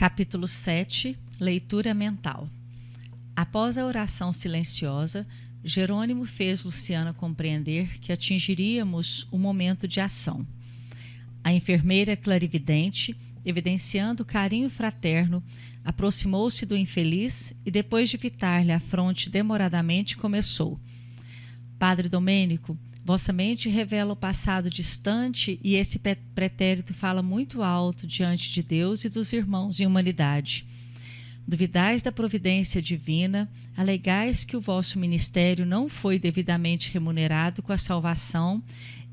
Capítulo 7. Leitura mental. Após a oração silenciosa, Jerônimo fez Luciana compreender que atingiríamos o momento de ação. A enfermeira clarividente, evidenciando carinho fraterno, aproximou-se do infeliz e, depois de fitar-lhe a fronte demoradamente, começou: Padre Domênico, vossa mente revela o passado distante e esse pretérito fala muito alto diante de Deus e dos irmãos em humanidade. Duvidais da providência divina, alegais que o vosso ministério não foi devidamente remunerado com a salvação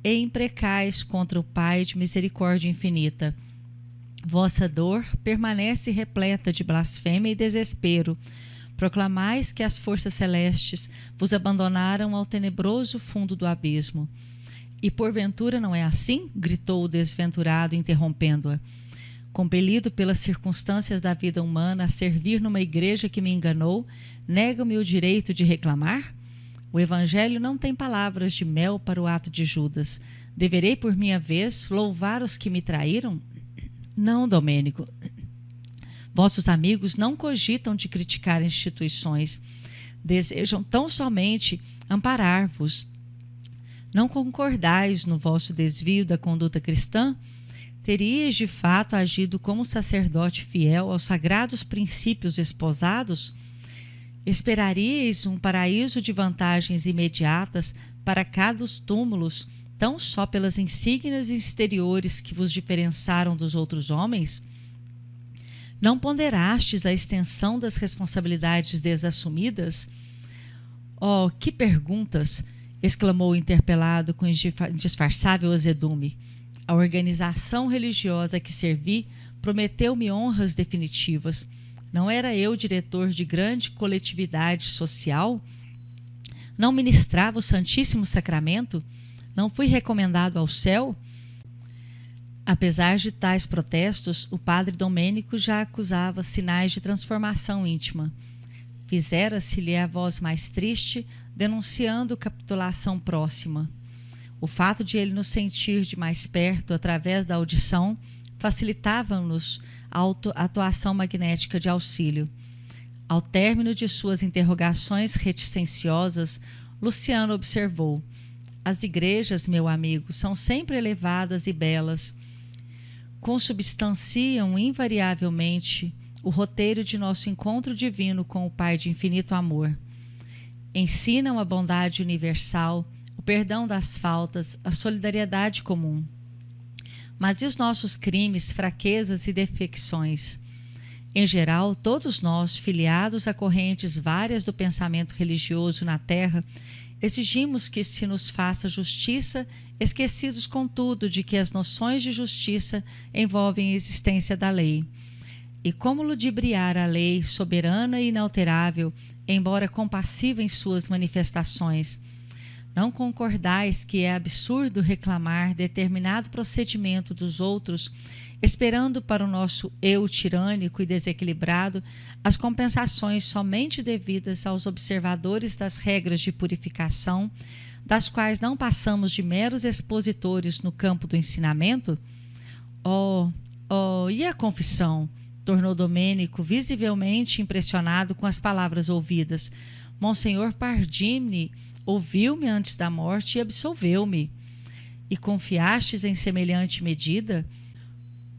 e imprecais contra o Pai de misericórdia infinita. Vossa dor permanece repleta de blasfêmia e desespero. Proclamais que as forças celestes vos abandonaram ao tenebroso fundo do abismo. E porventura não é assim? Gritou o desventurado, interrompendo-a. Compelido pelas circunstâncias da vida humana a servir numa igreja que me enganou, nega-me o direito de reclamar? O Evangelho não tem palavras de mel para o ato de Judas. Deverei, por minha vez, louvar os que me traíram? Não, Domênico. Vossos amigos não cogitam de criticar instituições. Desejam tão somente amparar-vos. Não concordais no vosso desvio da conduta cristã? Teríeis de fato agido como sacerdote fiel aos sagrados princípios esposados? Esperaríeis um paraíso de vantagens imediatas para cá dos túmulos, tão só pelas insígnias exteriores que vos diferenciaram dos outros homens? Não ponderastes a extensão das responsabilidades desassumidas? Oh, que perguntas! Exclamou o interpelado com indisfarçável azedume. A organização religiosa a que servi prometeu-me honras definitivas. Não era eu diretor de grande coletividade social? Não ministrava o Santíssimo Sacramento? Não fui recomendado ao céu? Apesar de tais protestos, o padre Domênico já acusava sinais de transformação íntima. Fizera-se-lhe a voz mais triste, denunciando capitulação próxima. O fato de ele nos sentir de mais perto, através da audição, facilitava-nos a atuação magnética de auxílio. Ao término de suas interrogações reticenciosas, Luciano observou: As igrejas, meu amigo, são sempre elevadas e belas. Consubstanciam invariavelmente o roteiro de nosso encontro divino com o Pai de infinito amor. Ensinam a bondade universal, o perdão das faltas, a solidariedade comum. Mas e os nossos crimes, fraquezas e defecções? Em geral, todos nós, filiados a correntes várias do pensamento religioso na Terra, exigimos que se nos faça justiça, esquecidos, contudo, de que as noções de justiça envolvem a existência da lei. E como ludibriar a lei soberana e inalterável, embora compassiva em suas manifestações? Não concordais que é absurdo reclamar determinado procedimento dos outros, esperando para o nosso eu tirânico e desequilibrado as compensações somente devidas aos observadores das regras de purificação, das quais não passamos de meros expositores no campo do ensinamento? E a confissão? Tornou Domênico, visivelmente impressionado com as palavras ouvidas. Monsenhor Pardini ouviu-me antes da morte e absolveu-me. E confiastes em semelhante medida?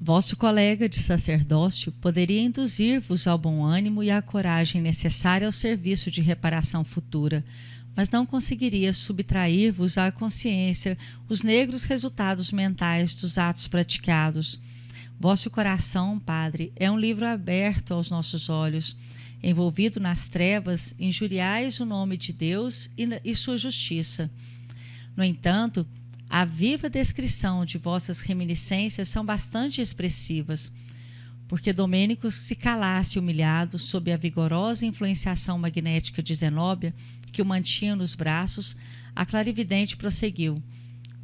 Vosso colega de sacerdócio poderia induzir-vos ao bom ânimo e à coragem necessária ao serviço de reparação futura, mas não conseguiria subtrair-vos à consciência os negros resultados mentais dos atos praticados. Vosso coração, Padre, é um livro aberto aos nossos olhos. Envolvido nas trevas, injuriais o nome de Deus e sua justiça. No entanto, a viva descrição de vossas reminiscências são bastante expressivas. Porque Domênico se calasse humilhado sob a vigorosa influenciação magnética de Zenóbia, que o mantinha nos braços, a clarividente prosseguiu: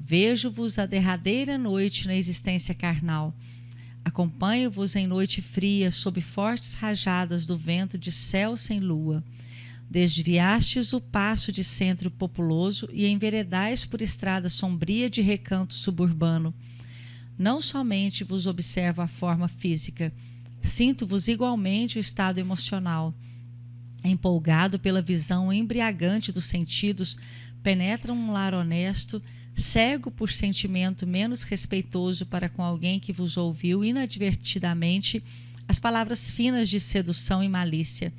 Vejo-vos a derradeira noite na existência carnal. Acompanho-vos em noite fria, sob fortes rajadas do vento de céu sem lua. Desviastes o passo de centro populoso e enveredais por estrada sombria de recanto suburbano. Não somente vos observo a forma física, Sinto-vos igualmente o estado emocional. Empolgado pela visão embriagante dos sentidos, penetra um lar honesto, cego por sentimento menos respeitoso para com alguém que vos ouviu inadvertidamente as palavras finas de sedução e malícia.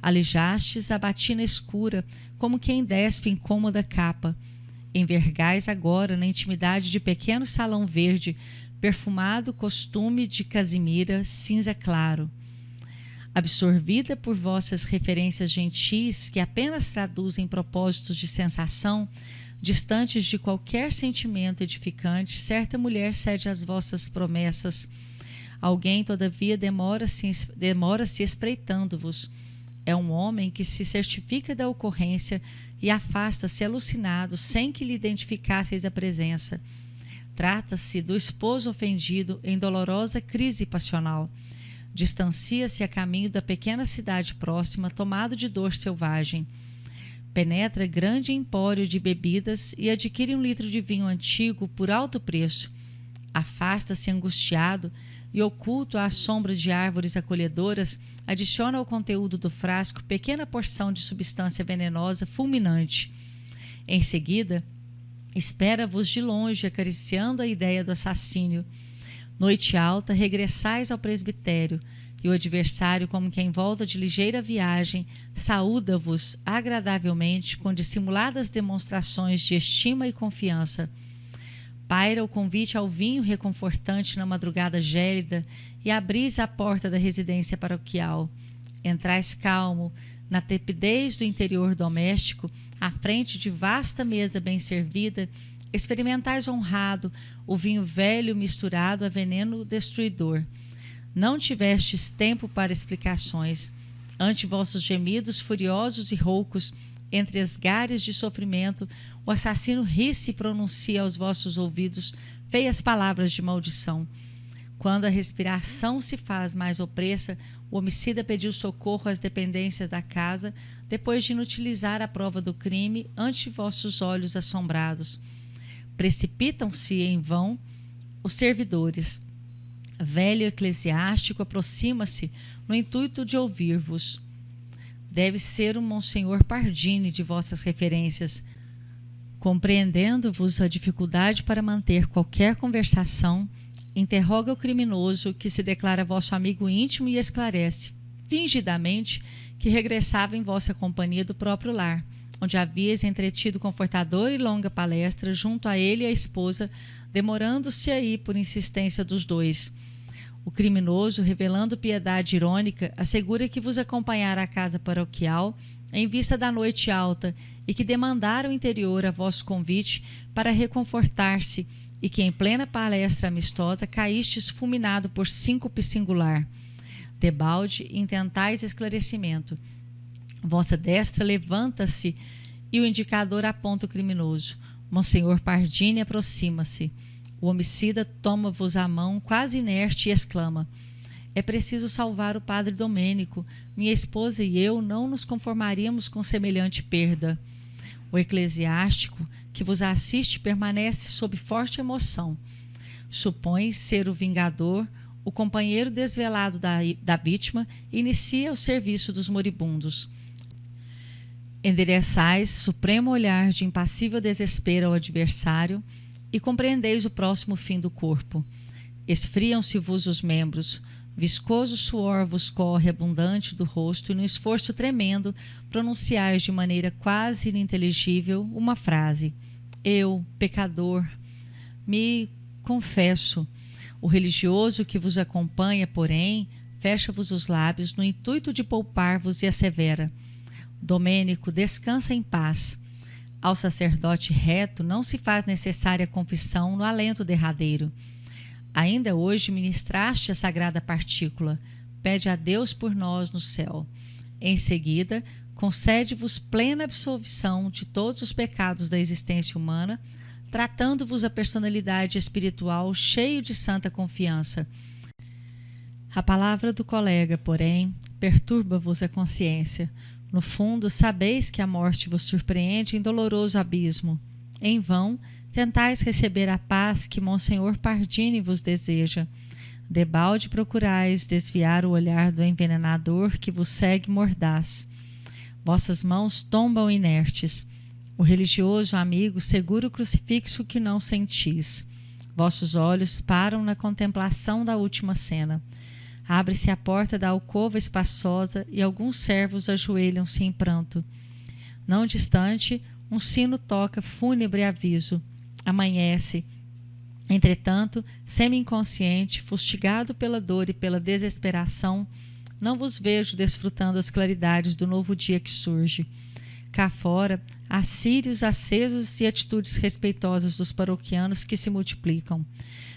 Alijastes a batina escura, como quem despe incômoda capa. Envergais agora na intimidade de pequeno salão verde, perfumado costume de casimira, cinza claro. Absorvida por vossas referências gentis, que apenas traduzem propósitos de sensação, distantes de qualquer sentimento edificante, certa mulher cede às vossas promessas. Alguém, todavia, demora-se espreitando-vos. É um homem que se certifica da ocorrência e afasta-se alucinado sem que lhe identificasseis a presença. Trata-se do esposo ofendido em dolorosa crise passional. Distancia-se a caminho da pequena cidade próxima, tomado de dor selvagem. Penetra grande empório de bebidas e adquire 1 litro de vinho antigo por alto preço. Afasta-se angustiado e, oculto à sombra de árvores acolhedoras, adiciona ao conteúdo do frasco pequena porção de substância venenosa fulminante. Em seguida, espera-vos de longe, acariciando a ideia do assassínio. Noite alta, regressais ao presbitério, e o adversário, como quem volta de ligeira viagem, saúda-vos agradavelmente com dissimuladas demonstrações de estima e confiança. Paira o convite ao vinho reconfortante na madrugada gélida e abris a porta da residência paroquial. Entrais calmo, na tepidez do interior doméstico, à frente de vasta mesa bem servida, experimentais honrado o vinho velho misturado a veneno destruidor. Não tivestes tempo para explicações. Ante vossos gemidos furiosos e roucos, entre esgares de sofrimento, o assassino ri-se e pronuncia aos vossos ouvidos feias palavras de maldição. Quando a respiração se faz mais opressa, o homicida pediu socorro às dependências da casa, depois de inutilizar a prova do crime ante vossos olhos assombrados. Precipitam-se em vão os servidores. Velho eclesiástico aproxima-se no intuito de ouvir-vos. Deve ser o Monsenhor Pardini de vossas referências. Compreendendo-vos a dificuldade para manter qualquer conversação, interroga o criminoso, que se declara vosso amigo íntimo, e esclarece, fingidamente, que regressava em vossa companhia do próprio lar, onde havias entretido confortadora e longa palestra junto a ele e a esposa, demorando-se aí por insistência dos dois. O criminoso, revelando piedade irônica, assegura que vos acompanhara à casa paroquial em vista da noite alta e que demandara o interior a vosso convite para reconfortar-se, e que em plena palestra amistosa caístes fulminado por síncope singular. Debalde intentais esclarecimento. Vossa destra levanta-se e o indicador aponta o criminoso. Monsenhor Pardini aproxima-se. O homicida toma-vos a mão, quase inerte, e exclama: é preciso salvar o padre Domênico. Minha esposa e eu não nos conformaríamos com semelhante perda. O eclesiástico que vos assiste permanece sob forte emoção. Supõe ser o vingador, o companheiro desvelado da vítima, e inicia o serviço dos moribundos. Endereçais supremo olhar de impassível desespero ao adversário e compreendeis o próximo fim do corpo. Esfriam-se-vos os membros, viscoso suor vos corre abundante do rosto, e no esforço tremendo pronunciais de maneira quase ininteligível uma frase: eu, pecador, me confesso. O religioso que vos acompanha, porém, fecha-vos os lábios no intuito de poupar-vos e assevera: Domênico, descansa em paz. Ao sacerdote reto não se faz necessária confissão no alento derradeiro. Ainda hoje ministraste a sagrada partícula. Pede a Deus por nós no céu. Em seguida, concede-vos plena absolvição de todos os pecados da existência humana, tratando-vos a personalidade espiritual cheio de santa confiança. A palavra do colega, porém, perturba-vos a consciência. No fundo, sabeis que a morte vos surpreende em doloroso abismo. Em vão, tentais receber a paz que Monsenhor Pardini vos deseja. Debalde procurais desviar o olhar do envenenador que vos segue mordaz. Vossas mãos tombam inertes. O religioso amigo segura o crucifixo que não sentis. Vossos olhos param na contemplação da última cena. Abre-se a porta da alcova espaçosa e alguns servos ajoelham-se em pranto. Não distante, um sino toca fúnebre aviso. Amanhece. Entretanto, semi-inconsciente, fustigado pela dor e pela desesperação, não vos vejo desfrutando as claridades do novo dia que surge. Cá fora, há círios acesos e atitudes respeitosas dos paroquianos que se multiplicam.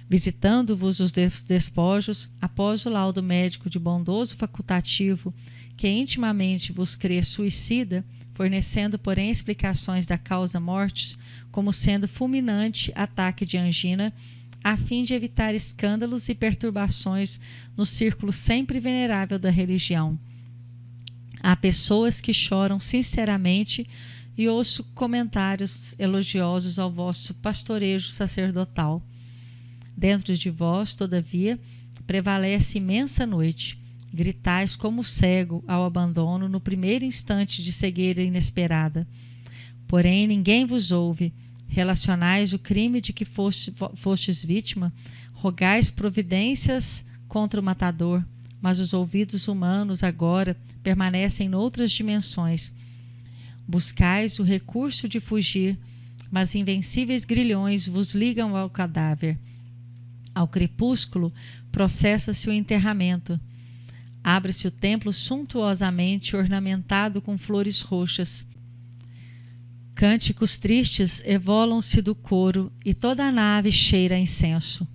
Visitando-vos os despojos, após o laudo médico de bondoso facultativo, que intimamente vos crê suicida, fornecendo, porém, explicações da causa mortis como sendo fulminante ataque de angina, a fim de evitar escândalos e perturbações no círculo sempre venerável da religião. Há pessoas que choram sinceramente e ouço comentários elogiosos ao vosso pastorejo sacerdotal. Dentro de vós, todavia, prevalece imensa noite. Gritais como cego ao abandono no primeiro instante de cegueira inesperada. Porém, ninguém vos ouve. Relacionais o crime de que fostes vítima, rogais providências contra o matador, mas os ouvidos humanos agora permanecem noutras dimensões. Buscais o recurso de fugir, mas invencíveis grilhões vos ligam ao cadáver. Ao crepúsculo processa-se o enterramento. Abre-se o templo suntuosamente ornamentado com flores roxas. Cânticos tristes evolam-se do coro e toda a nave cheira a incenso.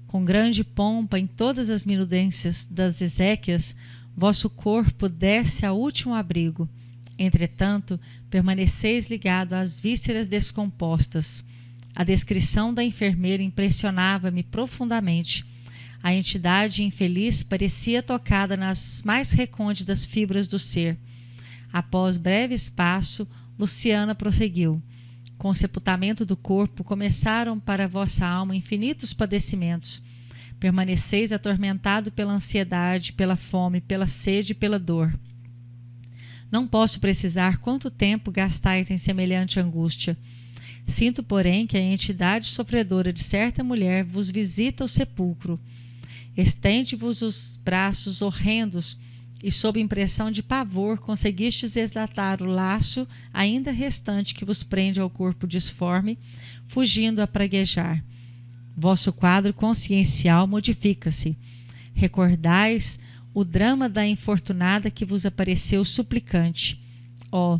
Com grande pompa em todas as minudências das exéquias, vosso corpo desce ao último abrigo. Entretanto, permaneceis ligado às vísceras descompostas. A descrição da enfermeira impressionava-me profundamente. A entidade infeliz parecia tocada nas mais recônditas fibras do ser. Após breve espaço, Luciana prosseguiu. Com o sepultamento do corpo, começaram para vossa alma infinitos padecimentos. Permaneceis atormentado pela ansiedade, pela fome, pela sede e pela dor. Não posso precisar quanto tempo gastais em semelhante angústia. Sinto, porém, que a entidade sofredora de certa mulher vos visita o sepulcro. Estende-vos os braços horrendos e, sob impressão de pavor, conseguistes desatar o laço ainda restante que vos prende ao corpo disforme, fugindo a praguejar. Vosso quadro consciencial modifica-se. Recordais o drama da infortunada que vos apareceu suplicante. Oh,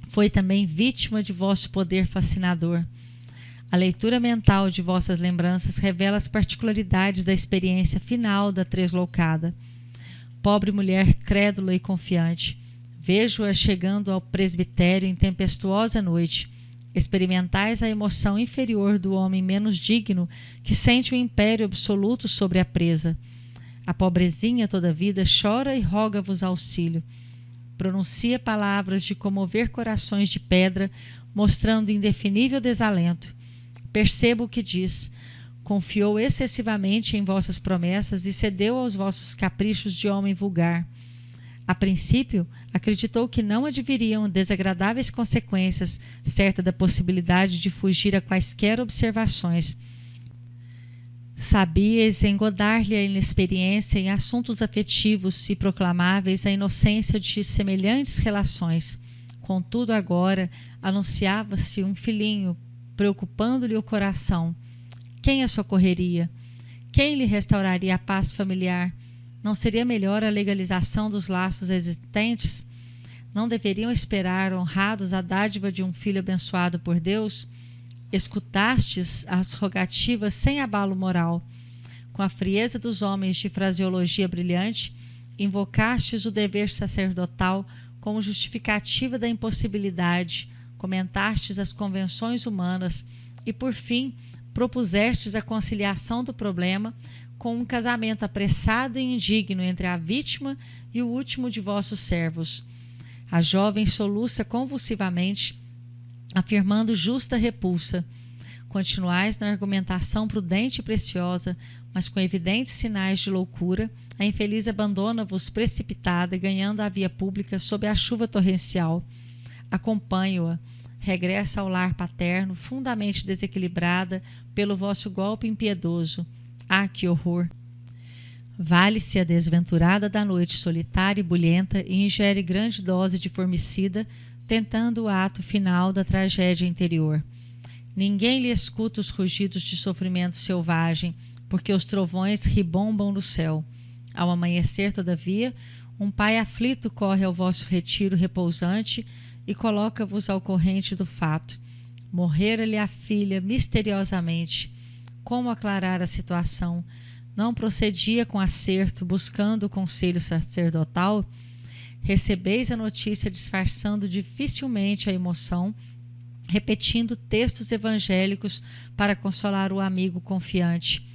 foi também vítima de vosso poder fascinador. A leitura mental de vossas lembranças revela as particularidades da experiência final da tresloucada. Pobre mulher crédula e confiante, vejo-a chegando ao presbitério em tempestuosa noite. Experimentais a emoção inferior do homem menos digno que sente o império absoluto sobre a presa. A pobrezinha toda vida chora e roga-vos auxílio. Pronuncia palavras de comover corações de pedra, mostrando indefinível desalento. Percebo o que diz. Confiou excessivamente em vossas promessas e cedeu aos vossos caprichos de homem vulgar. A princípio, acreditou que não adviriam desagradáveis consequências, certa da possibilidade de fugir a quaisquer observações. Sabíeis engodar-lhe a inexperiência em assuntos afetivos e proclamáveis a inocência de semelhantes relações. Contudo, agora anunciava-se um filhinho, preocupando-lhe o coração. Quem a socorreria? Quem lhe restauraria a paz familiar? Não seria melhor a legalização dos laços existentes? Não deveriam esperar honrados a dádiva de um filho abençoado por Deus? Escutastes as rogativas sem abalo moral. Com a frieza dos homens de fraseologia brilhante, invocastes o dever sacerdotal como justificativa da impossibilidade, comentastes as convenções humanas e, por fim, propusestes a conciliação do problema com um casamento apressado e indigno entre a vítima e o último de vossos servos. A jovem soluça convulsivamente, afirmando justa repulsa. Continuais na argumentação prudente e preciosa, mas com evidentes sinais de loucura, a infeliz abandona-vos precipitada, ganhando a via pública sob a chuva torrencial. Acompanho-a, regressa ao lar paterno, fundamente desequilibrada pelo vosso golpe impiedoso. Ah, que horror! Vale-se a desventurada da noite solitária e bulhenta e ingere grande dose de formicida, tentando o ato final da tragédia interior. Ninguém lhe escuta os rugidos de sofrimento selvagem, porque os trovões ribombam no céu. Ao amanhecer, todavia, um pai aflito corre ao vosso retiro repousante e coloca-vos ao corrente do fato. Morrera-lhe a filha misteriosamente. Como aclarar a situação? Não procedia com acerto, buscando o conselho sacerdotal? Recebeis a notícia disfarçando dificilmente a emoção, repetindo textos evangélicos para consolar o amigo confiante.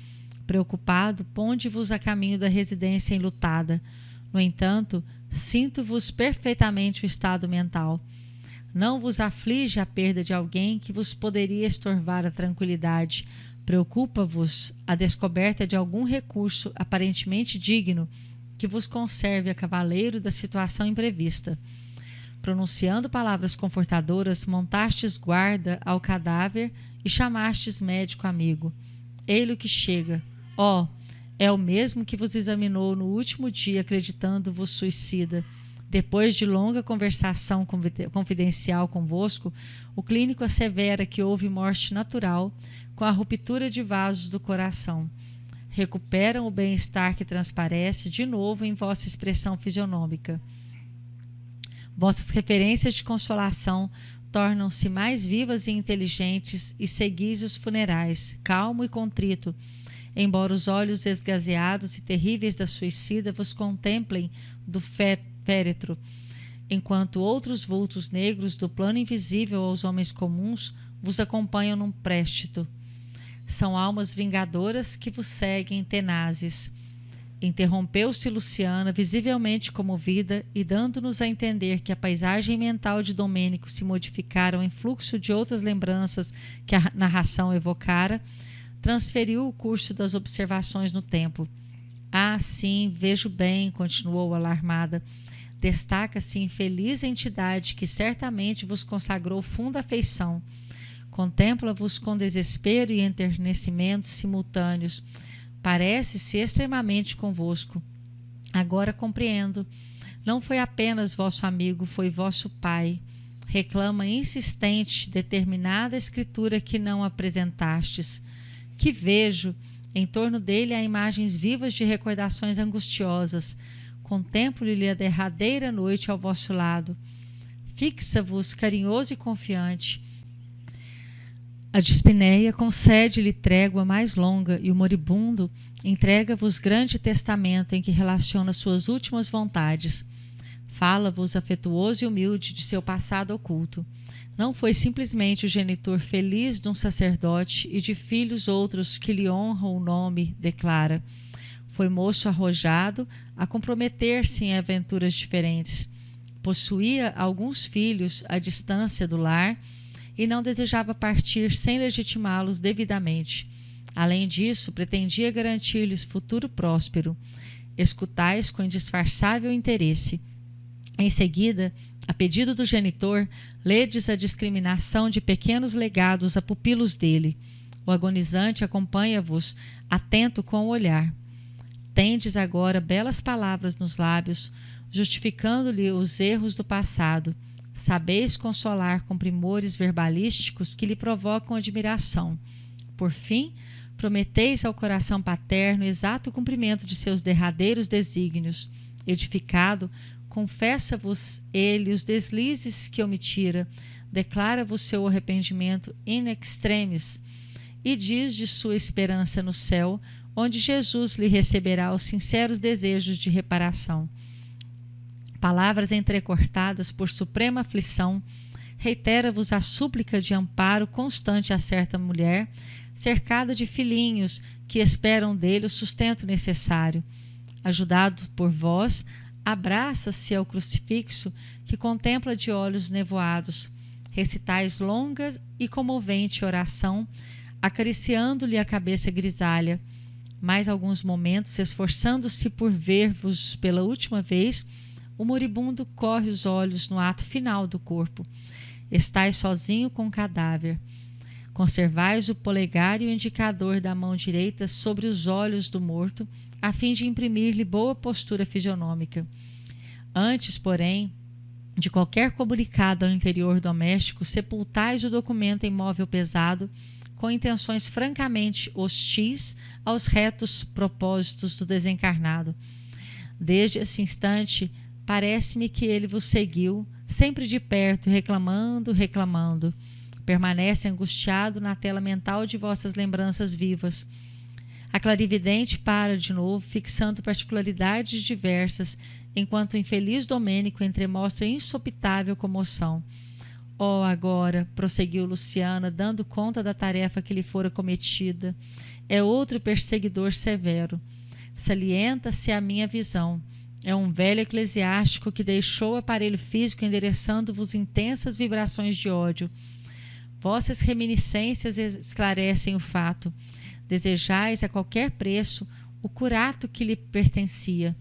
Preocupado, ponde-vos a caminho da residência enlutada. No entanto, sinto-vos perfeitamente o estado mental. Não vos aflige a perda de alguém que vos poderia estorvar a tranquilidade. Preocupa-vos a descoberta de algum recurso aparentemente digno que vos conserve a cavaleiro da situação imprevista. Pronunciando palavras confortadoras, montastes guarda ao cadáver e chamastes médico amigo. Ei-lo que chega. Ó, é o mesmo que vos examinou no último dia, acreditando-vos suicida. Depois de longa conversação confidencial convosco, o clínico assevera que houve morte natural com a ruptura de vasos do coração. Recuperam o bem-estar que transparece de novo em vossa expressão fisionômica. Vossas referências de consolação tornam-se mais vivas e inteligentes e seguis os funerais, calmo e contrito, embora os olhos esgazeados e terríveis da suicida vos contemplem do féretro, enquanto outros vultos negros do plano invisível aos homens comuns vos acompanham num préstito. São almas vingadoras que vos seguem tenazes. Interrompeu-se Luciana, visivelmente comovida, e dando-nos a entender que a paisagem mental de Domênico se modificara em fluxo de outras lembranças que a narração evocara, transferiu o curso das observações no templo. Ah, sim, vejo bem, continuou alarmada. Destaca-se infeliz entidade que certamente vos consagrou funda afeição. Contempla-vos com desespero e enternecimento simultâneos. Parece-se extremamente convosco. Agora compreendo. Não foi apenas vosso amigo, foi vosso pai. Reclama insistente determinada escritura que não apresentastes. Que vejo? Em torno dele há imagens vivas de recordações angustiosas. Contemplo-lhe a derradeira noite ao vosso lado. Fixa-vos carinhoso e confiante. A dispneia concede-lhe trégua mais longa e o moribundo entrega-vos grande testamento em que relaciona suas últimas vontades. Fala-vos afetuoso e humilde de seu passado oculto. Não foi simplesmente o genitor feliz de um sacerdote e de filhos outros que lhe honram o nome, declara. Foi moço arrojado a comprometer-se em aventuras diferentes. Possuía alguns filhos à distância do lar e não desejava partir sem legitimá-los devidamente. Além disso, pretendia garantir-lhes futuro próspero. Escutais com indisfarçável interesse. Em seguida, a pedido do genitor, ledes a discriminação de pequenos legados a pupilos dele. O agonizante acompanha-vos, atento com o olhar. Tendes agora belas palavras nos lábios, justificando-lhe os erros do passado. Sabeis consolar com primores verbalísticos que lhe provocam admiração. Por fim, prometeis ao coração paterno exato cumprimento de seus derradeiros desígnios. Edificado, confessa-vos ele os deslizes que omitira, declara-vos seu arrependimento in extremis e diz de sua esperança no céu, onde Jesus lhe receberá os sinceros desejos de reparação. Palavras entrecortadas por suprema aflição, reitera-vos a súplica de amparo constante a certa mulher, cercada de filhinhos que esperam dele o sustento necessário. Ajudado por vós, abraça-se ao crucifixo que contempla de olhos nevoados. Recitais longa e comovente oração, acariciando-lhe a cabeça grisalha. Mais alguns momentos, esforçando-se por ver-vos pela última vez, o moribundo corre os olhos no ato final do corpo. Estais sozinho com o cadáver. Conservais o polegar e o indicador da mão direita sobre os olhos do morto, a fim de imprimir-lhe boa postura fisionômica. Antes, porém, de qualquer comunicado ao interior doméstico, sepultais o documento em móvel pesado, com intenções francamente hostis aos retos propósitos do desencarnado. Desde esse instante, parece-me que ele vos seguiu, sempre de perto, reclamando. Permanece angustiado na tela mental de vossas lembranças vivas. A clarividente para de novo, fixando particularidades diversas, enquanto o infeliz Domênico entremostra insopitável comoção. Oh, agora, prosseguiu Luciana, dando conta da tarefa que lhe fora cometida, é outro perseguidor severo. Salienta-se a minha visão. É um velho eclesiástico que deixou o aparelho físico endereçando-vos intensas vibrações de ódio. Vossas reminiscências esclarecem o fato. Desejais a qualquer preço o curato que lhe pertencia.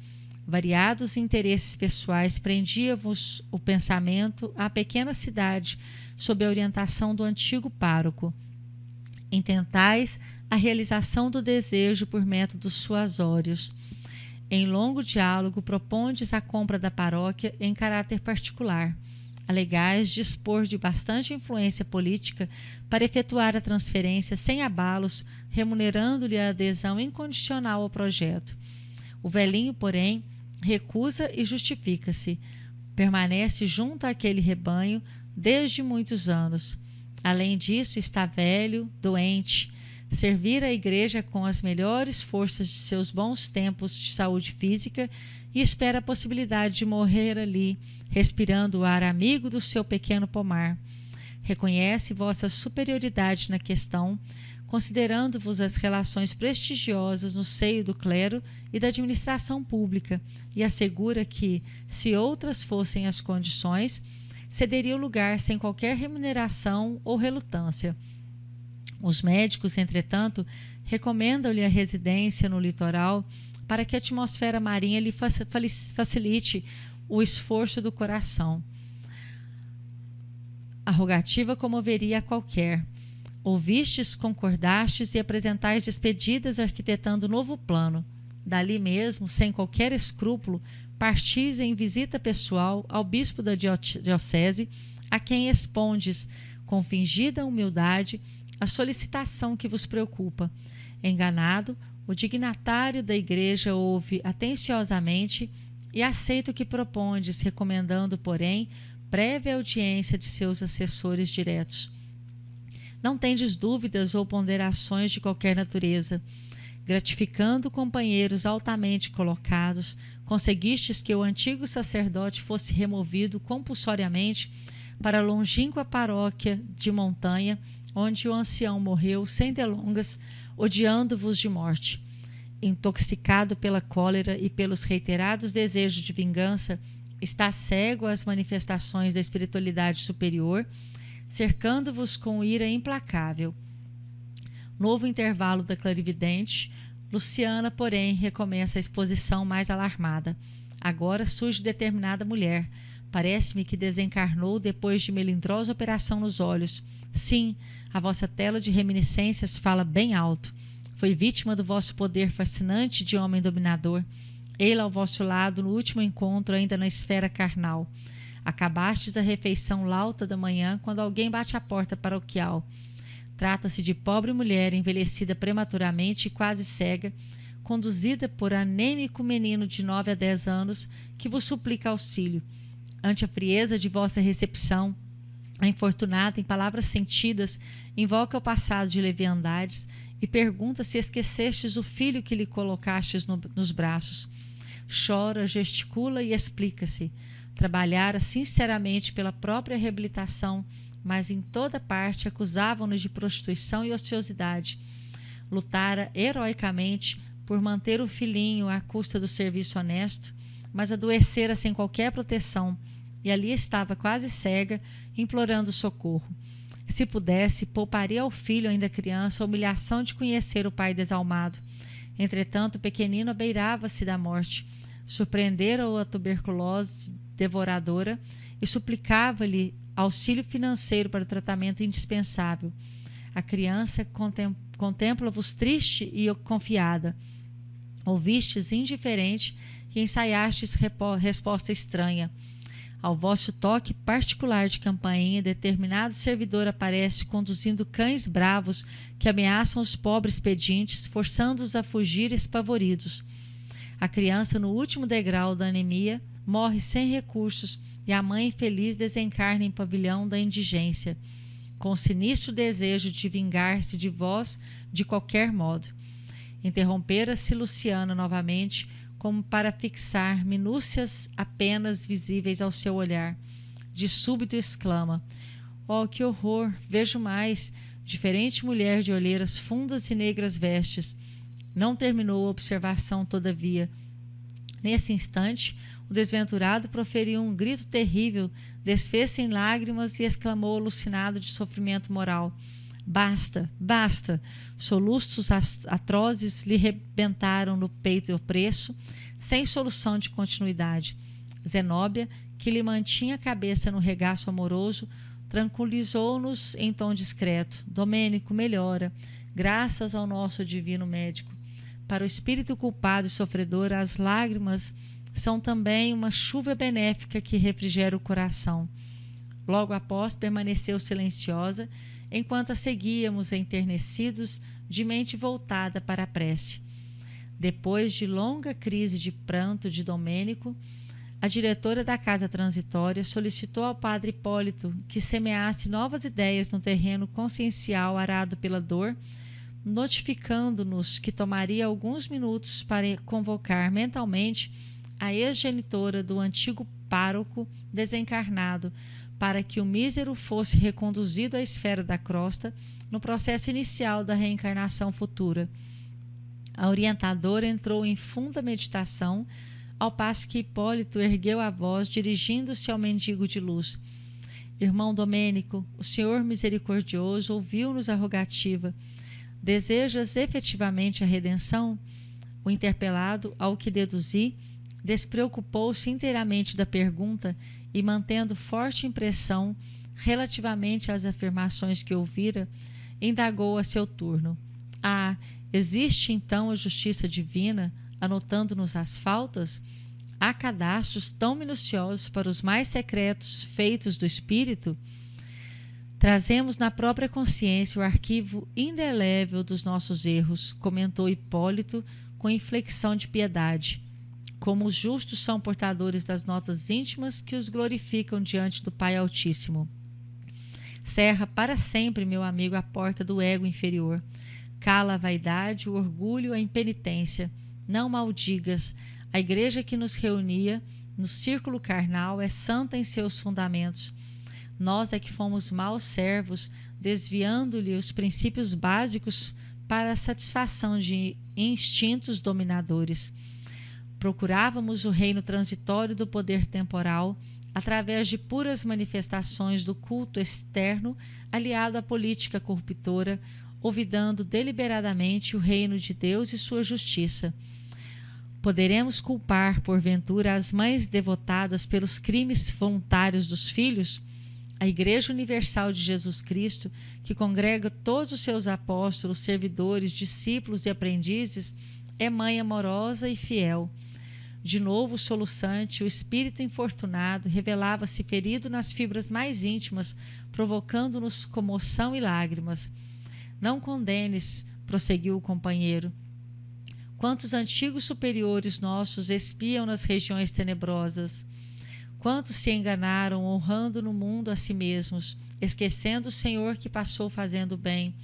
Variados interesses pessoais prendia-vos o pensamento à pequena cidade sob a orientação do antigo pároco. Intentais a realização do desejo por métodos suasórios. Em longo diálogo propondes a compra da paróquia em caráter particular. Alegais dispor de bastante influência política para efetuar a transferência sem abalos, remunerando-lhe a adesão incondicional ao projeto. O velhinho, porém, recusa e justifica-se. Permanece junto àquele rebanho desde muitos anos. Além disso, está velho, doente. Servir a igreja com as melhores forças de seus bons tempos de saúde física e espera a possibilidade de morrer ali, respirando o ar amigo do seu pequeno pomar. Reconhece vossa superioridade na questão, considerando-vos as relações prestigiosas no seio do clero e da administração pública, e assegura que, se outras fossem as condições, cederia o lugar sem qualquer remuneração ou relutância. Os médicos, entretanto, recomendam-lhe a residência no litoral para que a atmosfera marinha lhe facilite o esforço do coração. A rogativa comoveria a qualquer. Ouvistes, concordastes e apresentais despedidas arquitetando novo plano. Dali mesmo, sem qualquer escrúpulo, partis em visita pessoal ao bispo da diocese, a quem expondes, com fingida humildade, a solicitação que vos preocupa. Enganado, o dignatário da igreja ouve atenciosamente e aceita o que propondes, recomendando, porém, prévia audiência de seus assessores diretos. Não tendes dúvidas ou ponderações de qualquer natureza. Gratificando companheiros altamente colocados, conseguistes que o antigo sacerdote fosse removido compulsoriamente para a longínqua paróquia de montanha, onde o ancião morreu sem delongas, odiando-vos de morte. Intoxicado pela cólera e pelos reiterados desejos de vingança, está cego às manifestações da espiritualidade superior, cercando-vos com ira implacável. Novo intervalo da clarividente, Luciana, porém, recomeça a exposição mais alarmada. Agora surge determinada mulher. Parece-me que desencarnou depois de melindrosa operação nos olhos. Sim, a vossa tela de reminiscências fala bem alto. Foi vítima do vosso poder fascinante de homem dominador. Ele ao vosso lado no último encontro, ainda na esfera carnal. Acabastes a refeição lauta da manhã quando alguém bate à porta paroquial. Trata-se de pobre mulher envelhecida prematuramente e quase cega, conduzida por anêmico menino de 9 a 10 anos que vos suplica auxílio. Ante a frieza de vossa recepção, a infortunada, em palavras sentidas, invoca o passado de leviandades e pergunta se esquecestes o filho que lhe colocastes nos braços. Chora, gesticula e explica-se. Trabalhara sinceramente pela própria reabilitação, mas em toda parte acusavam-no de prostituição e ociosidade. Lutara heroicamente por manter o filhinho à custa do serviço honesto, mas adoecera sem qualquer proteção, e ali estava quase cega, implorando socorro. Se pudesse, pouparia ao filho ainda criança a humilhação de conhecer o pai desalmado. Entretanto, o pequenino abeirava-se da morte. Surpreendera-o a tuberculose devoradora e suplicava-lhe auxílio financeiro para o tratamento indispensável. A criança contempla-vos triste e confiada. Ouvistes indiferente e ensaiastes resposta estranha. Ao vosso toque particular de campainha, determinado servidor aparece conduzindo cães bravos que ameaçam os pobres pedintes, forçando-os a fugir espavoridos. A criança, no último degrau da anemia, morre sem recursos e a mãe infeliz desencarna em pavilhão da indigência, com o sinistro desejo de vingar-se de vós de qualquer modo. Interrompera-se Luciana novamente, como para fixar minúcias apenas visíveis ao seu olhar. De súbito exclama: oh, que horror! Vejo mais! Diferente mulher de olheiras fundas e negras vestes. Não terminou a observação, todavia. Nesse instante, o desventurado proferiu um grito terrível, desfez-se em lágrimas e exclamou alucinado de sofrimento moral: basta, basta! Soluços atrozes lhe rebentaram no peito opresso, sem solução de continuidade. Zenóbia, que lhe mantinha a cabeça no regaço amoroso, tranquilizou-nos em tom discreto: Domênico, melhora, graças ao nosso divino médico. Para o espírito culpado e sofredor, as lágrimas são também uma chuva benéfica que refrigera o coração. Logo após, permaneceu silenciosa, enquanto a seguíamos enternecidos, de mente voltada para a prece. Depois de longa crise de pranto de Domênico, a diretora da casa transitória solicitou ao padre Hipólito que semeasse novas ideias no terreno consciencial arado pela dor, notificando-nos que tomaria alguns minutos para convocar mentalmente a ex-genitora do antigo pároco desencarnado, para que o mísero fosse reconduzido à esfera da crosta no processo inicial da reencarnação futura. A orientadora entrou em funda meditação, ao passo que Hipólito ergueu a voz, dirigindo-se ao mendigo de luz: Irmão Domênico, o Senhor misericordioso ouviu-nos a rogativa. Desejas efetivamente a redenção? O interpelado, ao que deduzi, despreocupou-se inteiramente da pergunta e, mantendo forte impressão relativamente às afirmações que ouvira, indagou a seu turno: Ah, existe então a justiça divina, anotando-nos as faltas? Há cadastros tão minuciosos para os mais secretos feitos do espírito? Trazemos na própria consciência o arquivo indelével dos nossos erros, comentou Hipólito com inflexão de piedade. Como os justos são portadores das notas íntimas que os glorificam diante do Pai Altíssimo. Cerra para sempre, meu amigo, a porta do ego inferior. Cala a vaidade, o orgulho, a impenitência. Não maldigas. A igreja que nos reunia no círculo carnal é santa em seus fundamentos. Nós é que fomos maus servos, desviando-lhe os princípios básicos para a satisfação de instintos dominadores. Procurávamos o reino transitório do poder temporal através de puras manifestações do culto externo aliado à política corruptora, olvidando deliberadamente o reino de Deus e sua justiça. Poderemos culpar, porventura, as mães devotadas pelos crimes voluntários dos filhos? A Igreja Universal de Jesus Cristo, que congrega todos os seus apóstolos, servidores, discípulos e aprendizes, é mãe amorosa e fiel. De novo, soluçante, o espírito infortunado revelava-se ferido nas fibras mais íntimas, provocando-nos comoção e lágrimas. Não condenes, prosseguiu o companheiro. Quantos antigos superiores nossos espiam nas regiões tenebrosas? Quantos se enganaram, honrando no mundo a si mesmos, esquecendo o Senhor que passou fazendo bem?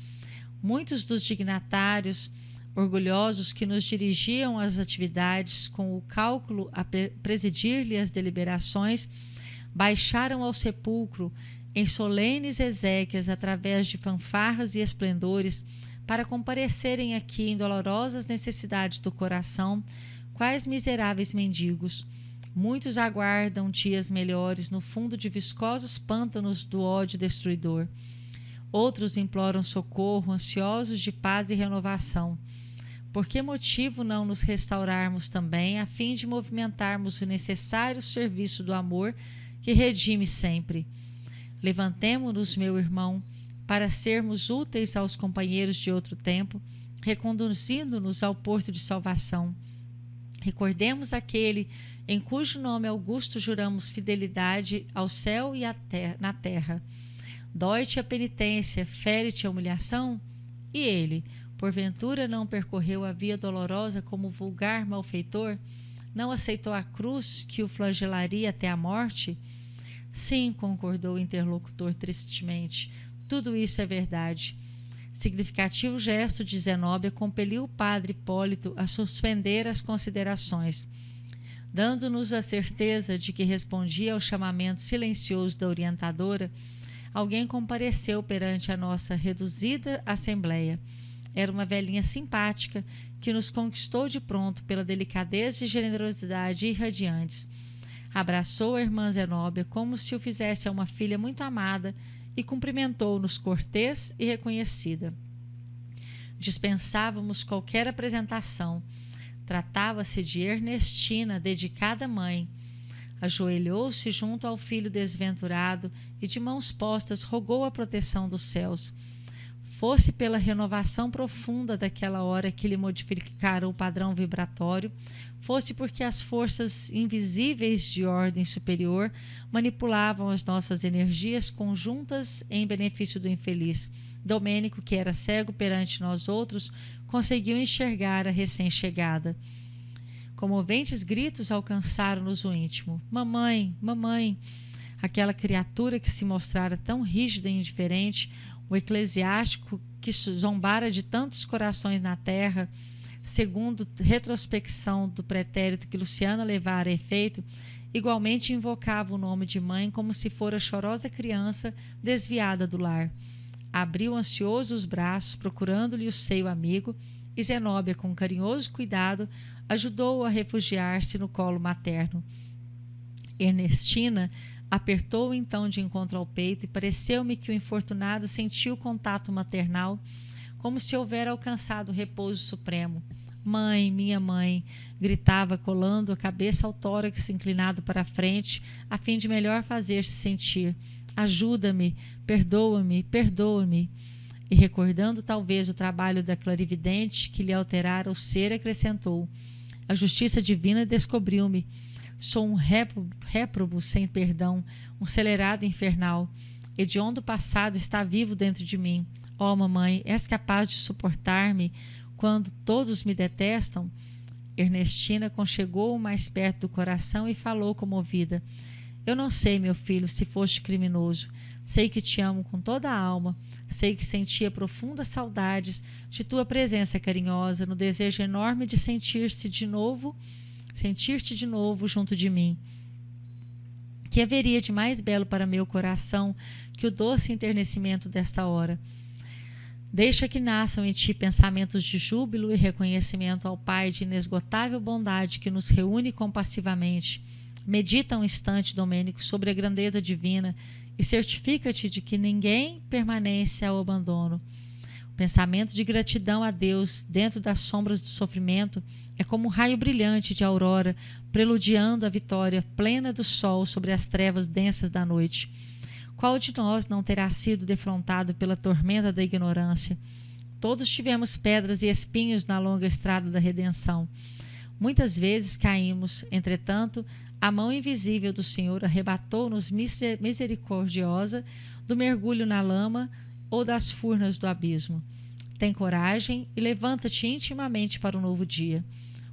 Muitos dos dignatários orgulhosos que nos dirigiam às atividades com o cálculo a presidir-lhe as deliberações, baixaram ao sepulcro em solenes exéquias através de fanfarras e esplendores para comparecerem aqui em dolorosas necessidades do coração, quais miseráveis mendigos. Muitos aguardam dias melhores no fundo de viscosos pântanos do ódio destruidor. Outros imploram socorro, ansiosos de paz e renovação. Por que motivo não nos restaurarmos também, a fim de movimentarmos o necessário serviço do amor que redime sempre? Levantemo-nos, meu irmão, para sermos úteis aos companheiros de outro tempo, reconduzindo-nos ao porto de salvação. Recordemos aquele em cujo nome augusto juramos fidelidade ao céu e na terra. Dói-te a penitência, fere-te a humilhação? E ele, porventura, não percorreu a via dolorosa como vulgar malfeitor? Não aceitou a cruz que o flagelaria até a morte? Sim, concordou o interlocutor tristemente, tudo isso é verdade. Significativo gesto de Zenóbia compeliu o padre Hipólito a suspender as considerações, dando-nos a certeza de que respondia ao chamamento silencioso da orientadora. Alguém compareceu perante a nossa reduzida assembleia. Era uma velhinha simpática que nos conquistou de pronto pela delicadeza e generosidade irradiantes. Abraçou a irmã Zenóbia como se o fizesse a uma filha muito amada e cumprimentou-nos cortês e reconhecida. Dispensávamos qualquer apresentação. Tratava-se de Ernestina, dedicada mãe. Ajoelhou-se junto ao filho desventurado e, de mãos postas, rogou a proteção dos céus. Fosse pela renovação profunda daquela hora que lhe modificara o padrão vibratório, fosse porque as forças invisíveis de ordem superior manipulavam as nossas energias conjuntas em benefício do infeliz. Domênico, que era cego perante nós outros, conseguiu enxergar a recém-chegada. Comoventes gritos alcançaram-nos o íntimo. Mamãe, mamãe! Aquela criatura que se mostrara tão rígida e indiferente, o eclesiástico que zombara de tantos corações na terra, segundo retrospecção do pretérito que Luciana levara a efeito, igualmente invocava o nome de mãe como se fora chorosa criança desviada do lar. Abriu ansioso os braços, procurando-lhe o seio amigo, e Zenóbia, com carinhoso cuidado, ajudou-o a refugiar-se no colo materno. Ernestina apertou-o então de encontro ao peito e pareceu-me que o infortunado sentiu o contato maternal, como se houvera alcançado o repouso supremo. Mãe, minha mãe, gritava, colando a cabeça ao tórax inclinado para a frente, a fim de melhor fazer-se sentir. Ajuda-me, perdoa-me, perdoa-me. E recordando talvez o trabalho da clarividente que lhe alterara o ser, acrescentou: a justiça divina descobriu-me. Sou um réprobo sem perdão, um celerado infernal. Hediondo passado está vivo dentro de mim. Ó, mamãe, és capaz de suportar-me quando todos me detestam? Ernestina conchegou-o mais perto do coração e falou comovida: eu não sei, meu filho, se foste criminoso. Sei que te amo com toda a alma. Sei que sentia profundas saudades de tua presença carinhosa, no desejo enorme de sentir-te de novo junto de mim. Que haveria de mais belo para meu coração que o doce enternecimento desta hora? Deixa que nasçam em ti pensamentos de júbilo e reconhecimento ao Pai de inesgotável bondade que nos reúne compassivamente. Medita um instante, Domênico, sobre a grandeza divina e certifica-te de que ninguém permanece ao abandono. O pensamento de gratidão a Deus dentro das sombras do sofrimento é como um raio brilhante de aurora preludiando a vitória plena do sol sobre as trevas densas da noite. Qual de nós não terá sido defrontado pela tormenta da ignorância? Todos tivemos pedras e espinhos na longa estrada da redenção. Muitas vezes caímos, entretanto, a mão invisível do Senhor arrebatou-nos misericordiosa do mergulho na lama ou das furnas do abismo. Tem coragem e levanta-te intimamente para o novo dia.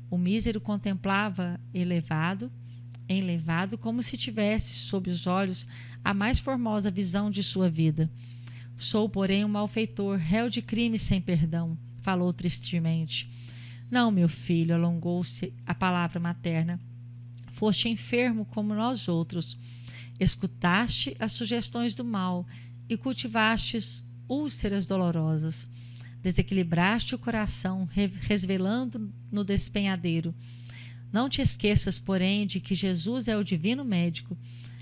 O mísero contemplava enlevado, como se tivesse sob os olhos a mais formosa visão de sua vida. Sou, porém, um malfeitor, réu de crime sem perdão, falou tristemente. Não, meu filho, alongou-se a palavra materna. Foste enfermo como nós outros. Escutaste as sugestões do mal e cultivastes úlceras dolorosas. Desequilibraste o coração, resvelando no despenhadeiro. Não te esqueças, porém, de que Jesus é o divino médico.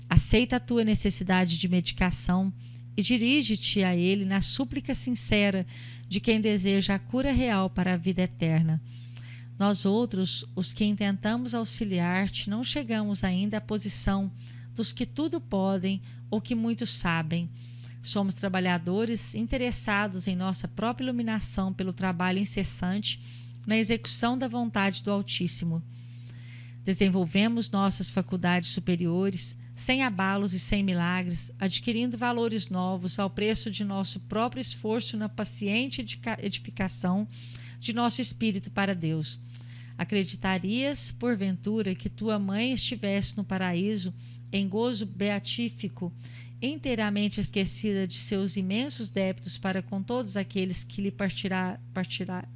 Aceita a tua necessidade de medicação e dirige-te a ele na súplica sincera de quem deseja a cura real para a vida eterna. Nós outros, os que intentamos auxiliar-te, não chegamos ainda à posição dos que tudo podem ou que muitos sabem. Somos trabalhadores interessados em nossa própria iluminação pelo trabalho incessante na execução da vontade do Altíssimo. Desenvolvemos nossas faculdades superiores, sem abalos e sem milagres, adquirindo valores novos ao preço de nosso próprio esforço na paciente edificação de nosso espírito para Deus. Acreditarias, porventura, que tua mãe estivesse no paraíso, em gozo beatífico, inteiramente esquecida de seus imensos débitos para com todos aqueles que lhe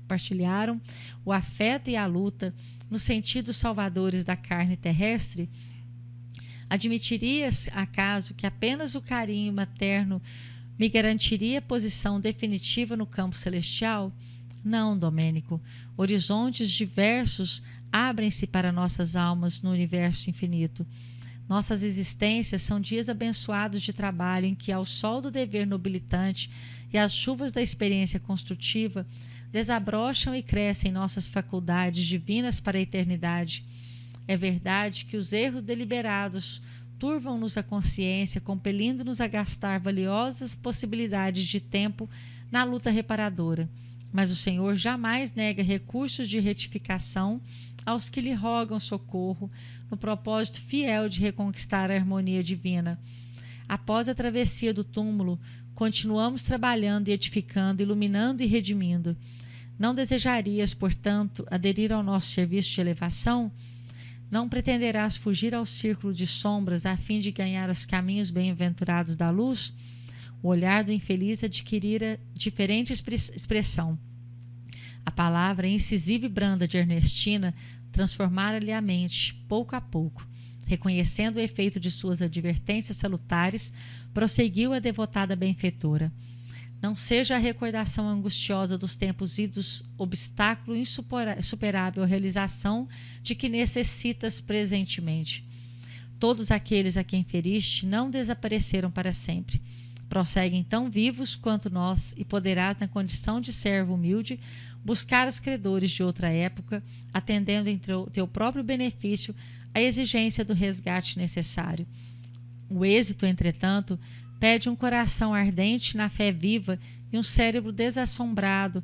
partilharam o afeto e a luta, nos sentidos salvadores da carne terrestre? Admitirias, acaso, que apenas o carinho materno me garantiria posição definitiva no campo celestial? Não, Domênico. Horizontes diversos abrem-se para nossas almas no universo infinito. Nossas existências são dias abençoados de trabalho em que, ao sol do dever nobilitante e às chuvas da experiência construtiva, desabrocham e crescem nossas faculdades divinas para a eternidade. É verdade que os erros deliberados turvam-nos a consciência, compelindo-nos a gastar valiosas possibilidades de tempo na luta reparadora. Mas o Senhor jamais nega recursos de retificação aos que lhe rogam socorro, no propósito fiel de reconquistar a harmonia divina. Após a travessia do túmulo, continuamos trabalhando e edificando, iluminando e redimindo. Não desejarias, portanto, aderir ao nosso serviço de elevação? Não pretenderás fugir ao círculo de sombras a fim de ganhar os caminhos bem-aventurados da luz? O olhar do infeliz adquirira diferente expressão. A palavra incisiva e branda de Ernestina transformara-lhe a mente, pouco a pouco. Reconhecendo o efeito de suas advertências salutares, prosseguiu a devotada benfeitora. Não seja a recordação angustiosa dos tempos idos obstáculo insuperável à realização de que necessitas presentemente. Todos aqueles a quem feriste não desapareceram para sempre. Prosseguem tão vivos quanto nós e poderás, na condição de servo humilde, buscar os credores de outra época, atendendo em teu próprio benefício a exigência do resgate necessário. O êxito, entretanto, pede um coração ardente na fé viva e um cérebro desassombrado,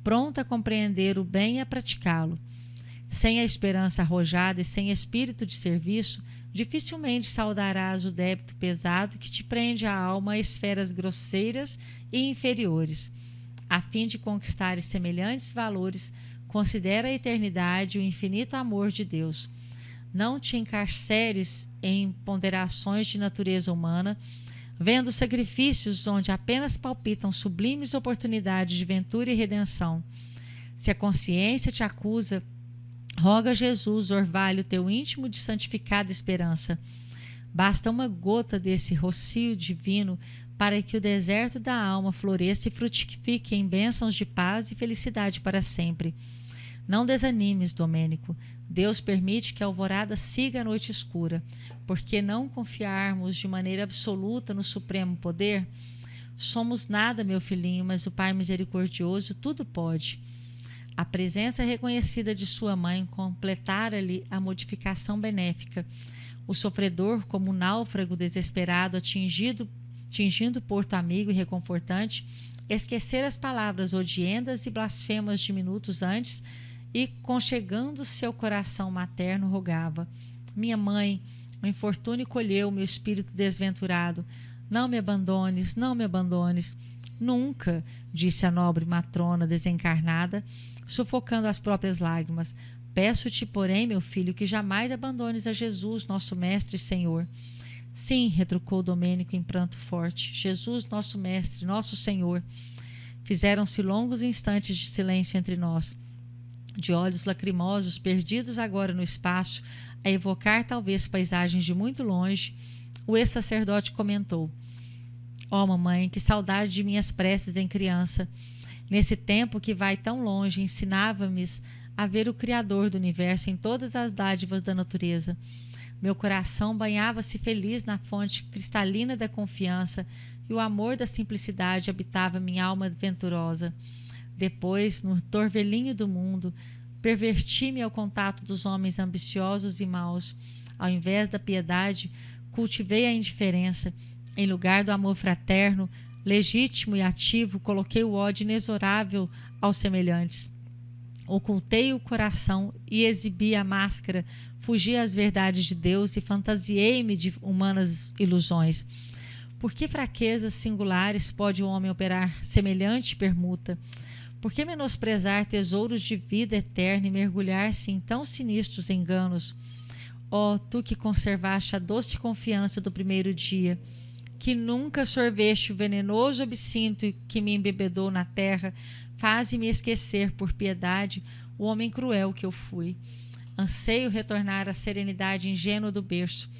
pronto a compreender o bem e a praticá-lo. Sem a esperança arrojada e sem espírito de serviço, dificilmente saudarás o débito pesado que te prende a alma a esferas grosseiras e inferiores. A fim de conquistar semelhantes valores, considera a eternidade e o infinito amor de Deus. Não te encarceres em ponderações de natureza humana, vendo sacrifícios onde apenas palpitam sublimes oportunidades de ventura e redenção. Se a consciência te acusa, roga a Jesus orvalho teu íntimo de santificada esperança. Basta uma gota desse rocio divino para que o deserto da alma floresça e frutifique em bênçãos de paz e felicidade para sempre. Não desanimes, Domênico. Deus permite que a alvorada siga a noite escura. Por que não confiarmos de maneira absoluta no supremo poder? Somos nada, meu filhinho, mas o Pai misericordioso tudo pode. A presença reconhecida de sua mãe completara-lhe a modificação benéfica. O sofredor, como um náufrago desesperado, atingindo porto amigo e reconfortante, esquecera as palavras odiendas e blasfemas de minutos antes e, conchegando seu coração materno, rogava: minha mãe, o infortúnio colheu meu espírito desventurado. Não me abandones, não me abandones. Nunca, disse a nobre matrona desencarnada, sufocando as próprias lágrimas. Peço-te, porém, meu filho, que jamais abandones a Jesus, nosso Mestre e Senhor. Sim, retrucou Domênico em pranto forte. Jesus, nosso Mestre, nosso Senhor. Fizeram-se longos instantes de silêncio entre nós. De olhos lacrimosos, perdidos agora no espaço, a evocar talvez paisagens de muito longe, o ex-sacerdote comentou: ó, mamãe, que saudade de minhas preces em criança. Nesse tempo que vai tão longe, ensinava-me a ver o Criador do universo em todas as dádivas da natureza. Meu coração banhava-se feliz na fonte cristalina da confiança e o amor da simplicidade habitava minha alma venturosa. Depois, no torvelinho do mundo, perverti-me ao contato dos homens ambiciosos e maus. Ao invés da piedade, cultivei a indiferença. Em lugar do amor fraterno, legítimo e ativo, coloquei o ódio inexorável aos semelhantes. Ocultei o coração e exibi a máscara, fugi às verdades de Deus e fantasiei-me de humanas ilusões. Por que fraquezas singulares pode o homem operar semelhante permuta? Por que menosprezar tesouros de vida eterna e mergulhar-se em tão sinistros enganos? Ó, tu que conservaste a doce confiança do primeiro dia, que nunca sorveste o venenoso absinto que me embebedou na terra, faze-me esquecer, por piedade, o homem cruel que eu fui. Anseio retornar à serenidade ingênua do berço.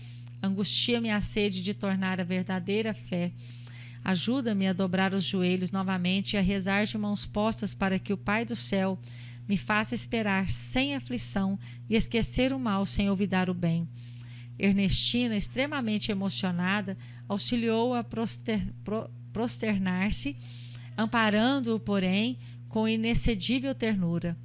Angustia-me a sede de tornar a verdadeira fé. Ajuda-me a dobrar os joelhos novamente e a rezar de mãos postas para que o Pai do céu me faça esperar sem aflição e esquecer o mal sem olvidar o bem. Ernestina, extremamente emocionada, auxiliou-o a prosternar-se, amparando-o, porém, com inexcedível ternura.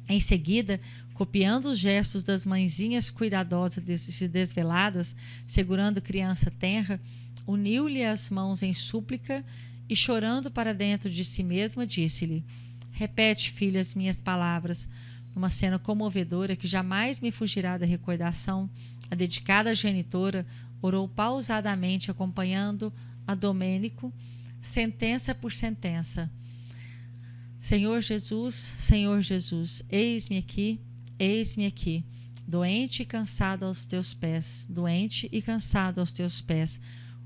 Em seguida, copiando os gestos das mãezinhas cuidadosas e desveladas, segurando criança tenra, uniu-lhe as mãos em súplica e, chorando para dentro de si mesma, disse-lhe: repete, filha, as minhas palavras. Numa cena comovedora que jamais me fugirá da recordação, a dedicada genitora orou pausadamente, acompanhando a Domênico, sentença por sentença. Senhor Jesus, eis-me aqui, doente e cansado aos teus pés,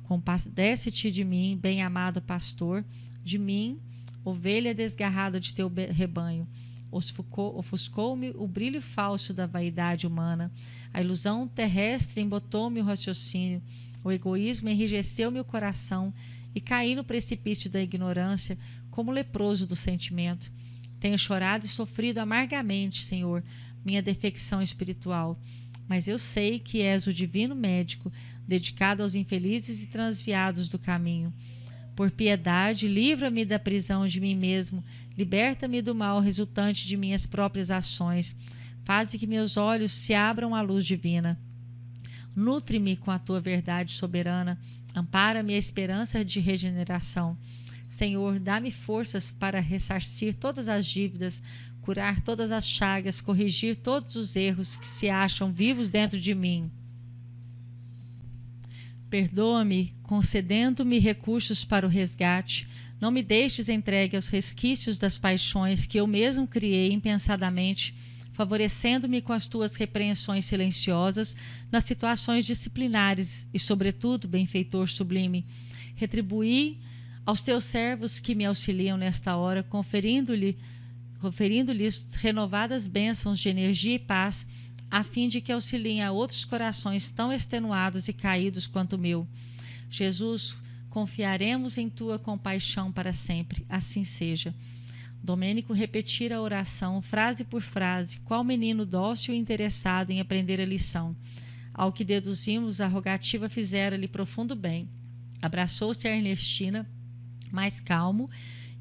Compadece-te de mim, bem-amado pastor, de mim, ovelha desgarrada de teu rebanho. Ofuscou-me o brilho falso da vaidade humana, a ilusão terrestre embotou-me o raciocínio, o egoísmo enrijeceu-me o coração e caí no precipício da ignorância como leproso do sentimento. Tenho chorado e sofrido amargamente, Senhor, minha defecção espiritual, mas eu sei que és o divino médico, dedicado aos infelizes e transviados do caminho. Por piedade, livra-me da prisão de mim mesmo, liberta-me do mal resultante de minhas próprias ações, faze que meus olhos se abram à luz divina. Nutre-me com a tua verdade soberana, ampara-me a esperança de regeneração. Senhor, dá-me forças para ressarcir todas as dívidas, curar todas as chagas, corrigir todos os erros que se acham vivos dentro de mim. Perdoa-me, concedendo-me recursos para o resgate. Não me deixes entregue aos resquícios das paixões que eu mesmo criei impensadamente, favorecendo-me com as tuas repreensões silenciosas nas situações disciplinares e, sobretudo, benfeitor sublime, retribuí aos teus servos que me auxiliam nesta hora, conferindo-lhes renovadas bênçãos de energia e paz, a fim de que auxiliem a outros corações tão extenuados e caídos quanto o meu. Jesus, confiaremos em tua compaixão para sempre, assim seja. Domênico repetira a oração, frase por frase, qual menino dócil e interessado em aprender a lição. Ao que deduzimos, a rogativa fizera-lhe profundo bem. Abraçou-se a Ernestina, mais calmo,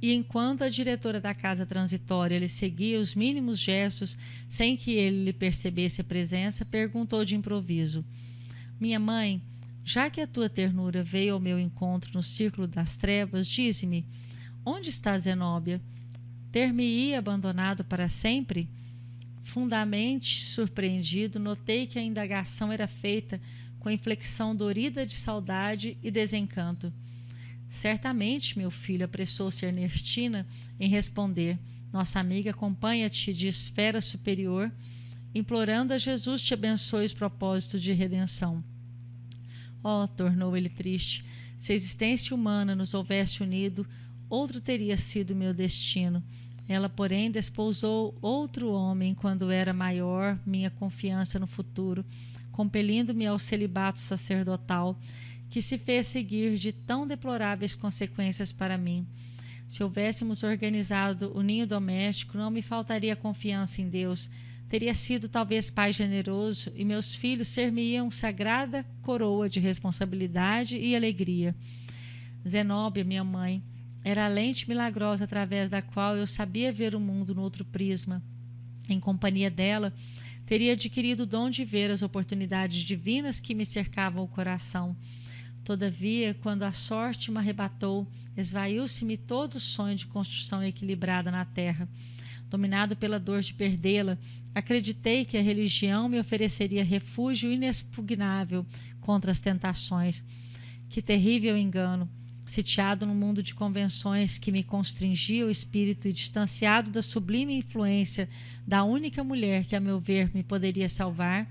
e enquanto a diretora da casa transitória lhe seguia os mínimos gestos, sem que ele lhe percebesse a presença, perguntou de improviso: minha mãe, já que a tua ternura veio ao meu encontro no círculo das trevas, dize-me, onde está Zenóbia? Ter-me-ia abandonado para sempre? Fundamente surpreendido, notei que a indagação era feita com inflexão dorida de saudade e desencanto. Certamente, meu filho, apressou-se Ernestina em responder. Nossa amiga acompanha-te de esfera superior, implorando a Jesus te abençoe os propósitos de redenção. Oh, tornou ele triste, se a existência humana nos houvesse unido, outro teria sido meu destino. Ela, porém, desposou outro homem quando era maior minha confiança no futuro, compelindo-me ao celibato sacerdotal, que se fez seguir de tão deploráveis consequências para mim. Se houvéssemos organizado o ninho doméstico, não me faltaria confiança em Deus. Teria sido talvez pai generoso e meus filhos ser-me-iam sagrada coroa de responsabilidade e alegria. Zenóbia, minha mãe, era a lente milagrosa através da qual eu sabia ver o mundo no outro prisma. Em companhia dela, teria adquirido o dom de ver as oportunidades divinas que me cercavam o coração. Todavia, quando a sorte me arrebatou, esvaiu-se-me todo o sonho de construção equilibrada na terra. Dominado pela dor de perdê-la, acreditei que a religião me ofereceria refúgio inexpugnável contra as tentações. Que terrível engano! Sitiado num mundo de convenções que me constringia o espírito e distanciado da sublime influência da única mulher que, a meu ver, me poderia salvar,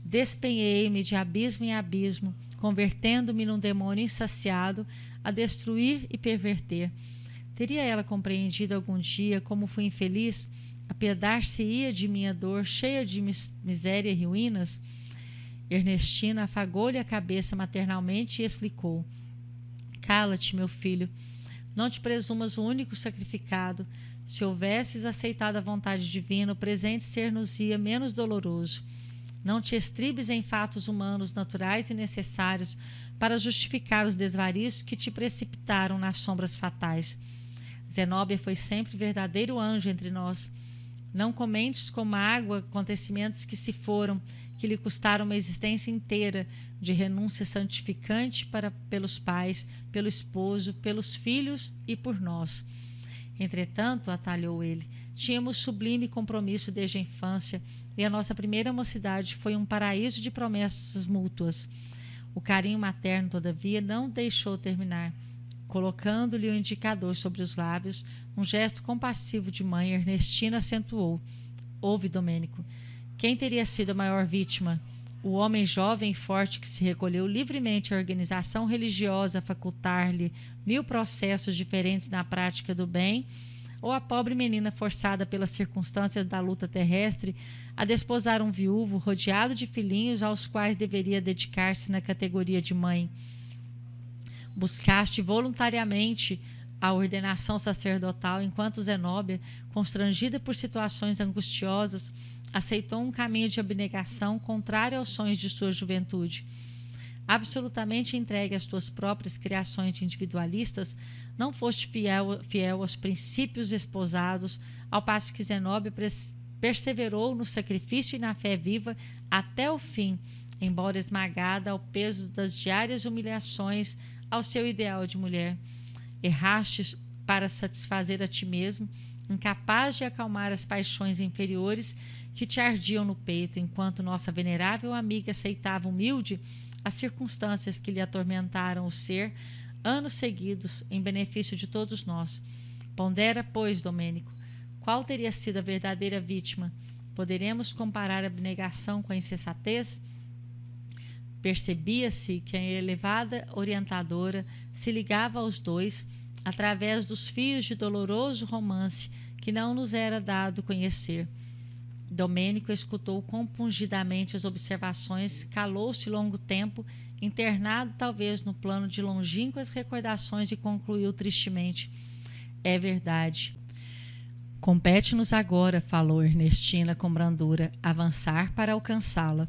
despenhei-me de abismo em abismo, convertendo-me num demônio insaciado a destruir e perverter. Teria ela compreendido algum dia como fui infeliz? Apiedar-se-ia de minha dor, cheia de miséria e ruínas? Ernestina afagou-lhe a cabeça maternalmente e explicou: Cala-te, meu filho. Não te presumas o único sacrificado. Se houvesses aceitado a vontade divina, o presente ser-nos-ia menos doloroso. Não te estribes em fatos humanos naturais e necessários para justificar os desvarios que te precipitaram nas sombras fatais. Zenóbia foi sempre verdadeiro anjo entre nós. Não comentes como água acontecimentos que se foram, que lhe custaram uma existência inteira de renúncia santificante pelos pais, pelo esposo, pelos filhos e por nós. Entretanto, atalhou ele, tínhamos sublime compromisso desde a infância e a nossa primeira mocidade foi um paraíso de promessas mútuas. O carinho materno, todavia, não deixou terminar. Colocando-lhe o indicador sobre os lábios, um gesto compassivo de mãe, Ernestina acentuou: Ouve, Domênico, quem teria sido a maior vítima? O homem jovem e forte que se recolheu livremente à organização religiosa a facultar-lhe 1000 processos diferentes na prática do bem, ou a pobre menina forçada pelas circunstâncias da luta terrestre a desposar um viúvo rodeado de filhinhos aos quais deveria dedicar-se na categoria de mãe? Buscaste voluntariamente a ordenação sacerdotal, enquanto Zenóbia, constrangida por situações angustiosas, aceitou um caminho de abnegação contrário aos sonhos de sua juventude. Absolutamente entregue às tuas próprias criações individualistas, não foste fiel aos princípios esposados, ao passo que Zenóbia perseverou no sacrifício e na fé viva até o fim, embora esmagada ao peso das diárias humilhações ao seu ideal de mulher. Errastes para satisfazer a ti mesmo, incapaz de acalmar as paixões inferiores que te ardiam no peito, enquanto nossa venerável amiga aceitava humilde as circunstâncias que lhe atormentaram o ser anos seguidos em benefício de todos nós. Pondera, pois, Domênico, qual teria sido a verdadeira vítima? Poderemos comparar a abnegação com a insensatez? Percebia-se que a elevada orientadora se ligava aos dois através dos fios de doloroso romance que não nos era dado conhecer. Domênico escutou compungidamente as observações, calou-se longo tempo, internado talvez no plano de longínquas recordações, e concluiu tristemente: É verdade. Compete-nos agora, falou Ernestina com brandura, avançar para alcançá-la.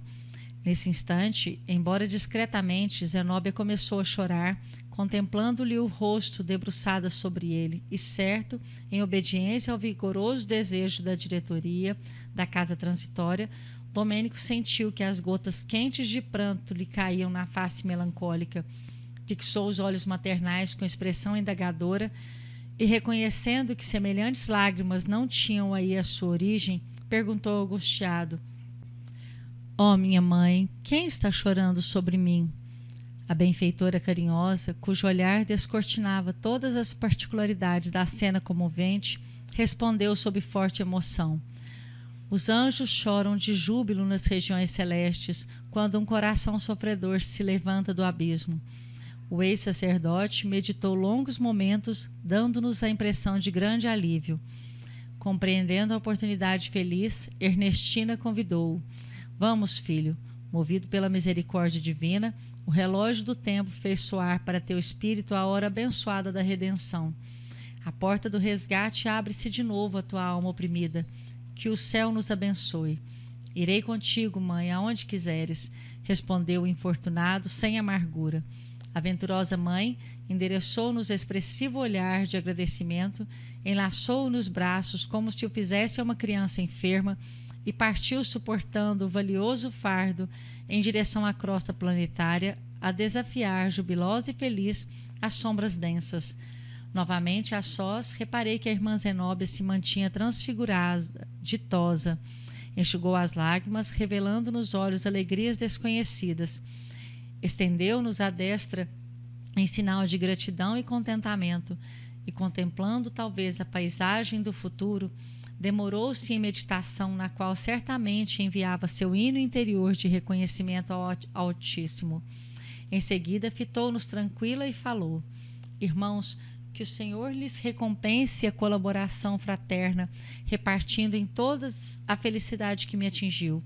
Nesse instante, embora discretamente, Zenóbia começou a chorar, contemplando-lhe o rosto debruçada sobre ele, e certo, em obediência ao vigoroso desejo da diretoria da casa transitória, Domênico sentiu que as gotas quentes de pranto lhe caíam na face melancólica. Fixou os olhos maternais com expressão indagadora e, reconhecendo que semelhantes lágrimas não tinham aí a sua origem, perguntou angustiado: Ó, minha mãe, quem está chorando sobre mim? A benfeitora carinhosa, cujo olhar descortinava todas as particularidades da cena comovente, respondeu sob forte emoção: Os anjos choram de júbilo nas regiões celestes, quando um coração sofredor se levanta do abismo. O ex-sacerdote meditou longos momentos, dando-nos a impressão de grande alívio. Compreendendo a oportunidade feliz, Ernestina convidou-o: Vamos, filho. Movido pela misericórdia divina, o relógio do tempo fez soar para teu espírito a hora abençoada da redenção. A porta do resgate abre-se de novo à tua alma oprimida. Que o céu nos abençoe. Irei contigo, mãe, aonde quiseres, respondeu o infortunado sem amargura. A venturosa mãe endereçou-nos expressivo olhar de agradecimento, enlaçou-o nos braços como se o fizesse a uma criança enferma e partiu suportando o valioso fardo em direção à crosta planetária, a desafiar, jubilosa e feliz, as sombras densas. Novamente, a sós, reparei que a irmã Zenóbia se mantinha transfigurada, ditosa. Enxugou as lágrimas, revelando nos olhos alegrias desconhecidas. Estendeu-nos a destra em sinal de gratidão e contentamento, e contemplando talvez a paisagem do futuro, demorou-se em meditação na qual certamente enviava seu hino interior de reconhecimento ao Altíssimo. Em seguida, fitou-nos tranquila e falou: Irmãos, que o Senhor lhes recompense a colaboração fraterna, repartindo em todas a felicidade que me atingiu.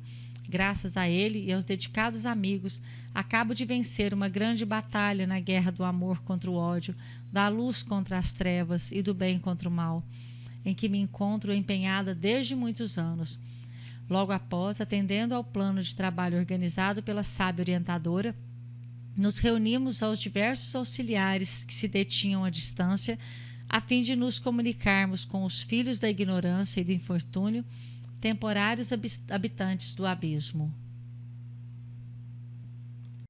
Graças a ele e aos dedicados amigos, acabo de vencer uma grande batalha na guerra do amor contra o ódio, da luz contra as trevas e do bem contra o mal, em que me encontro empenhada desde muitos anos. Logo após, atendendo ao plano de trabalho organizado pela sábia orientadora, nos reunimos aos diversos auxiliares que se detinham à distância, a fim de nos comunicarmos com os filhos da ignorância e do infortúnio, temporários habitantes do abismo.